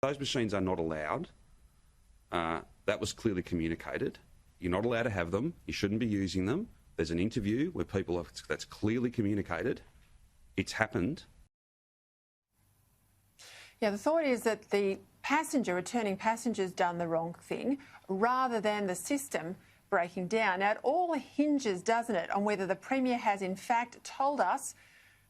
Those machines are not allowed. That was clearly communicated. You're not allowed to have them. You shouldn't be using them. There's an interview where people are, that's clearly communicated. It's happened. Yeah, the thought is that the returning passenger's done the wrong thing rather than the system breaking down. Now, it all hinges, doesn't it, on whether the Premier has in fact told us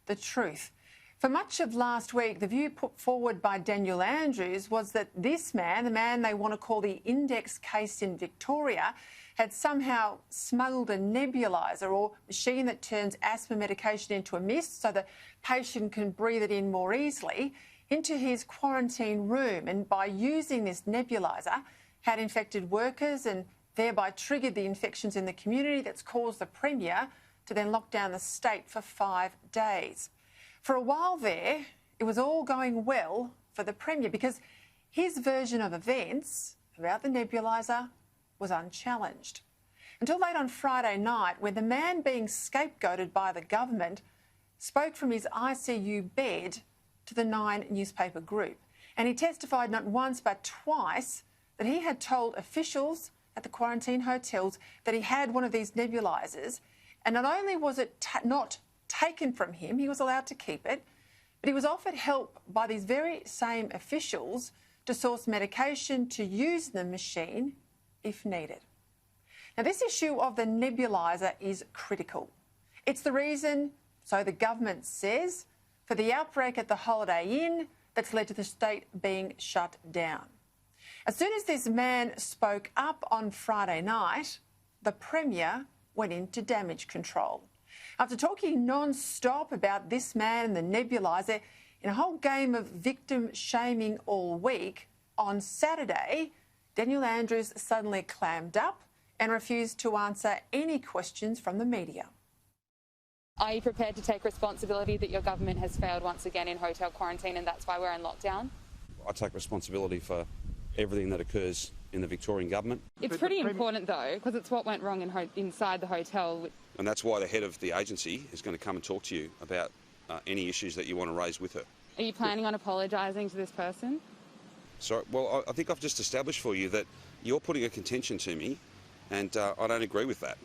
the truth. For much of last week, the view put forward by Daniel Andrews was that this man, the man they want to call the index case in Victoria, had somehow smuggled a nebuliser or machine that turns asthma medication into a mist so the patient can breathe it in more easily into his quarantine room, and by using this nebuliser had infected workers and thereby triggered the infections in the community that's caused the Premier to then lock down the state for 5 days. For a while there, it was all going well for the Premier because his version of events about the nebuliser was unchallenged. Until late on Friday night, when the man being scapegoated by the government spoke from his ICU bed to the Nine newspaper group. And he testified not once but twice that he had told officials at the quarantine hotels that he had one of these nebulisers, and not only was it not taken from him, he was allowed to keep it, but he was offered help by these very same officials to source medication to use the machine if needed. Now, this issue of the nebuliser is critical. It's the reason, so the government says, for the outbreak at the Holiday Inn that's led to the state being shut down. As soon as this man spoke up on Friday night, the Premier went into damage control. After talking non-stop about this man and the nebuliser in a whole game of victim shaming all week, on Saturday, Daniel Andrews suddenly clammed up and refused to answer any questions from the media. Are you prepared to take responsibility that your government has failed once again in hotel quarantine and that's why we're in lockdown? I take responsibility for everything that occurs in the Victorian government. It's pretty important though, because it's what went wrong inside the hotel. And that's why the head of the agency is going to come and talk to you about any issues that you want to raise with her. Are you planning on apologising to this person? Sorry, well, I think I've just established for you that you're putting a contention to me, and I don't agree with that.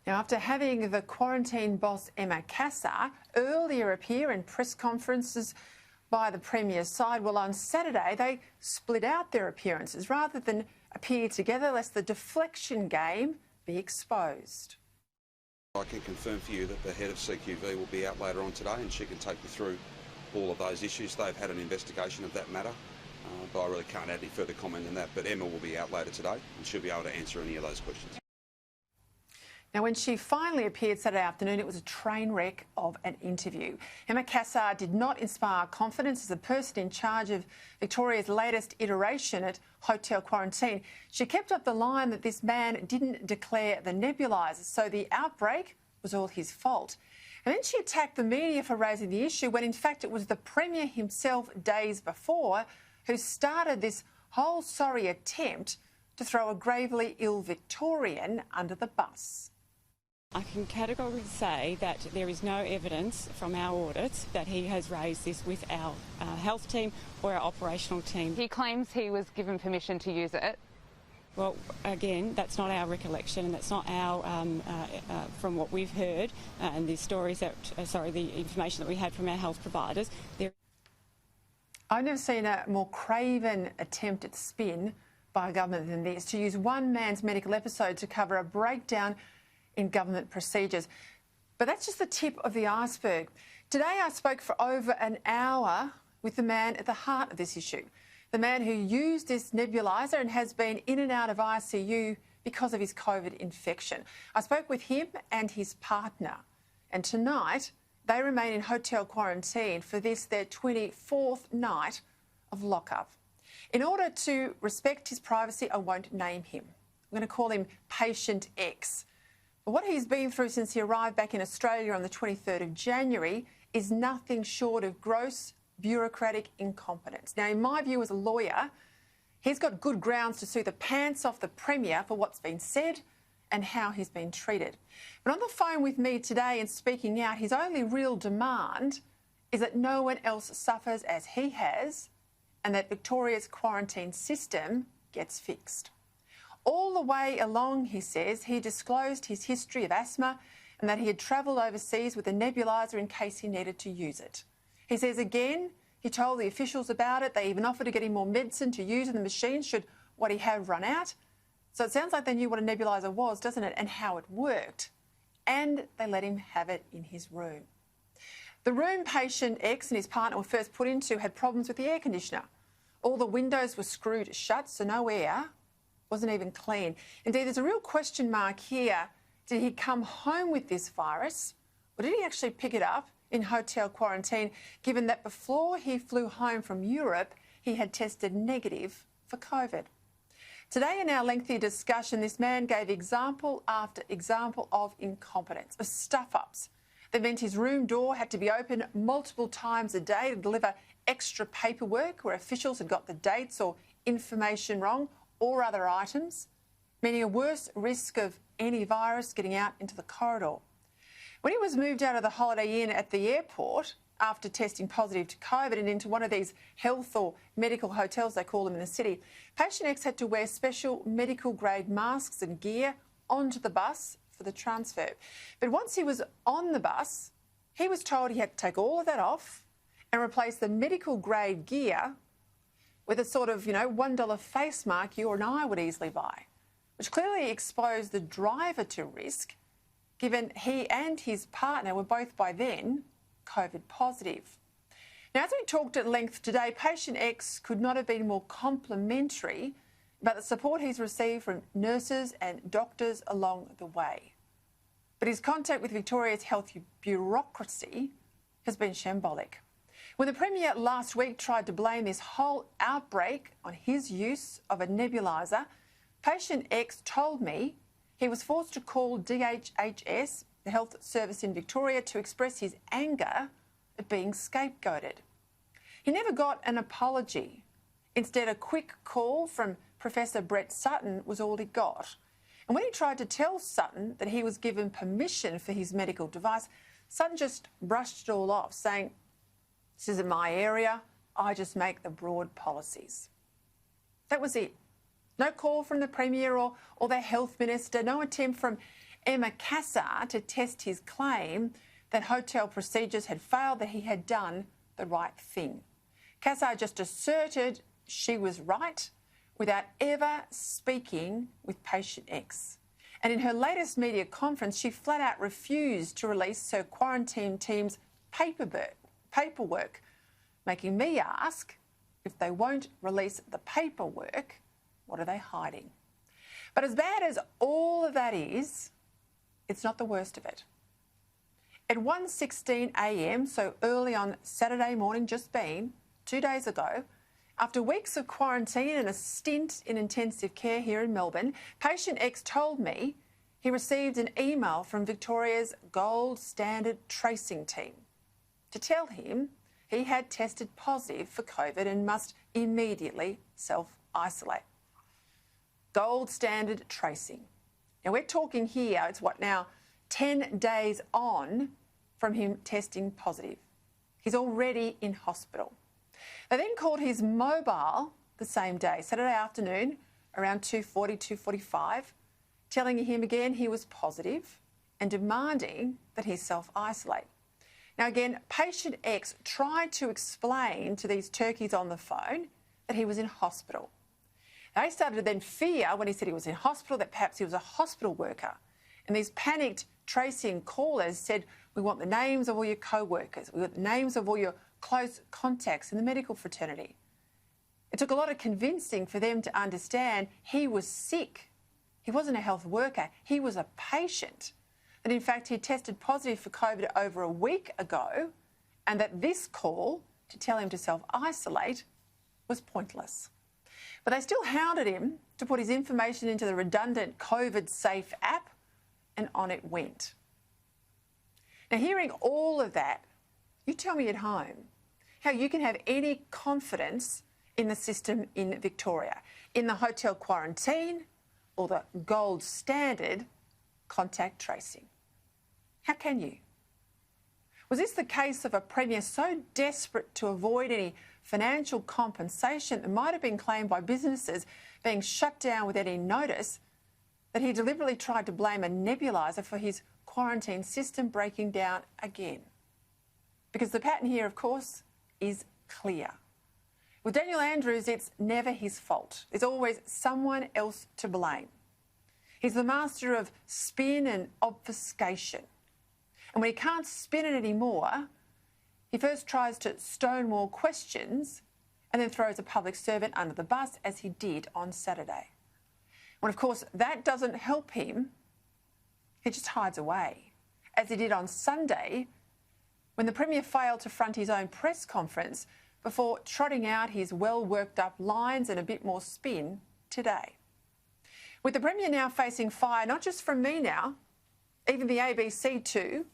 Now, after having the quarantine boss Emma Cassar earlier appear in press conferences by the Premier's side, well, on Saturday they split out their appearances rather than appear together, lest the deflection game be exposed. I can confirm for you that the head of CQV will be out later on today and she can take you through all of those issues. They've had an investigation of that matter, but I really can't add any further comment than that. But Emma will be out later today and she'll be able to answer any of those questions. Now, when she finally appeared Saturday afternoon, it was a train wreck of an interview. Emma Cassar did not inspire confidence as the person in charge of Victoria's latest iteration at hotel quarantine. She kept up the line that this man didn't declare the nebuliser, so the outbreak was all his fault. And then she attacked the media for raising the issue when, in fact, it was the Premier himself days before who started this whole sorry attempt to throw a gravely ill Victorian under the bus. I can categorically say that there is no evidence from our audits that he has raised this with our health team or our operational team. He claims he was given permission to use it. Well, again, that's not our recollection, and that's not our, from what we've heard and the stories that, the information that we had from our health providers. I've never seen a more craven attempt at spin by a government than this, to use one man's medical episode to cover a breakdown in government procedures. But that's just the tip of the iceberg. Today I spoke for over an hour with the man at the heart of this issue, the man who used this nebuliser and has been in and out of ICU because of his COVID infection. I spoke with him and his partner, and tonight they remain in hotel quarantine for this, their 24th night of lockup. In order to respect his privacy, I won't name him. I'm going to call him Patient X. But what he's been through since he arrived back in Australia on the 23rd of January is nothing short of gross bureaucratic incompetence. Now, in my view as a lawyer, he's got good grounds to sue the pants off the Premier for what's been said and how he's been treated. But on the phone with me today and speaking out, his only real demand is that no one else suffers as he has and that Victoria's quarantine system gets fixed. All the way along, he says, he disclosed his history of asthma and that he had travelled overseas with a nebuliser in case he needed to use it. He says again, he told the officials about it. They even offered to get him more medicine to use in the machine should what he have run out. So it sounds like they knew what a nebuliser was, doesn't it, and how it worked. And they let him have it in his room. The room patient X and his partner were first put into had problems with the air conditioner. All the windows were screwed shut, so no air, wasn't even clean. Indeed, there's a real question mark here. Did he come home with this virus, or did he actually pick it up in hotel quarantine, given that before he flew home from Europe, he had tested negative for COVID? Today, in our lengthy discussion, this man gave example after example of incompetence, of stuff-ups that meant his room door had to be open multiple times a day to deliver extra paperwork where officials had got the dates or information wrong or other items, meaning a worse risk of any virus getting out into the corridor. When he was moved out of the Holiday Inn at the airport after testing positive to COVID and into one of these health or medical hotels, they call them in the city, patient X had to wear special medical grade masks and gear onto the bus for the transfer. But once he was on the bus, he was told he had to take all of that off and replace the medical grade gear with a sort of, $1 face mask you and I would easily buy, which clearly exposed the driver to risk, given he and his partner were both by then COVID positive. Now, as we talked at length today, patient X could not have been more complimentary about the support he's received from nurses and doctors along the way. But his contact with Victoria's health bureaucracy has been shambolic. When the Premier last week tried to blame this whole outbreak on his use of a nebuliser, patient X told me he was forced to call DHHS, the health service in Victoria, to express his anger at being scapegoated. He never got an apology. Instead, a quick call from Professor Brett Sutton was all he got. And when he tried to tell Sutton that he was given permission for his medical device, Sutton just brushed it all off, saying, "This isn't my area, I just make the broad policies." That was it. No call from the Premier or the Health Minister, no attempt from Emma Cassar to test his claim that hotel procedures had failed, that he had done the right thing. Cassar just asserted she was right without ever speaking with patient X. And in her latest media conference, she flat out refused to release her quarantine team's paperwork, making me ask, if they won't release the paperwork, what are they hiding? But as bad as all of that is, it's not the worst of it. At 1:16 a.m, so early on Saturday morning, just been 2 days ago, after weeks of quarantine and a stint in intensive care here in Melbourne, patient X told me he received an email from Victoria's gold standard tracing team to tell him he had tested positive for COVID and must immediately self-isolate. Gold standard tracing. Now, we're talking here, it's 10 days on from him testing positive. He's already in hospital. They then called his mobile the same day, Saturday afternoon, around 2:40, 2:45, telling him again he was positive and demanding that he self-isolate. Now, again, patient X tried to explain to these turkeys on the phone that he was in hospital. They started to then fear, when he said he was in hospital, that perhaps he was a hospital worker. And these panicked tracing callers said, "We want the names of all your co-workers. We want the names of all your close contacts in the medical fraternity." It took a lot of convincing for them to understand he was sick. He wasn't a health worker. He was a patient. That, in fact, he tested positive for COVID over a week ago, and that this call to tell him to self-isolate was pointless. But they still hounded him to put his information into the redundant COVID-safe app, and on it went. Now, hearing all of that, you tell me at home how you can have any confidence in the system in Victoria, in the hotel quarantine or the gold standard contact tracing. How can you? Was this the case of a Premier so desperate to avoid any financial compensation that might have been claimed by businesses being shut down without any notice, that he deliberately tried to blame a nebuliser for his quarantine system breaking down again. Because the pattern here, of course, is clear. With Daniel Andrews, it's never his fault. There's always someone else to blame. He's the master of spin and obfuscation. And when he can't spin it anymore, he first tries to stonewall questions and then throws a public servant under the bus, as he did on Saturday. When, of course, that doesn't help him, he just hides away, as he did on Sunday when the Premier failed to front his own press conference before trotting out his well-worked-up lines and a bit more spin today. With the Premier now facing fire, not just from me now, even the ABC too,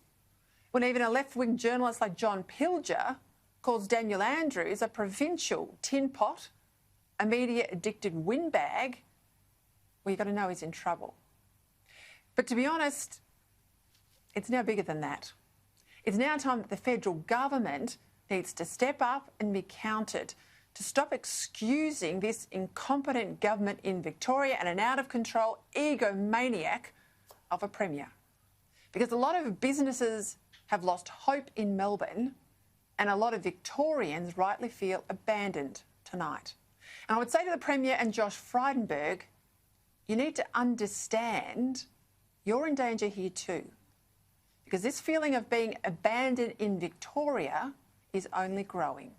when even a left-wing journalist like John Pilger calls Daniel Andrews a provincial tin pot, a media-addicted windbag, well, you've got to know he's in trouble. But to be honest, it's now bigger than that. It's now time that the federal government needs to step up and be counted, to stop excusing this incompetent government in Victoria and an out-of-control egomaniac of a Premier. Because a lot of businesses have lost hope in Melbourne and a lot of Victorians rightly feel abandoned tonight. And I would say to the Premier and Josh Frydenberg, you need to understand you're in danger here too. Because this feeling of being abandoned in Victoria is only growing.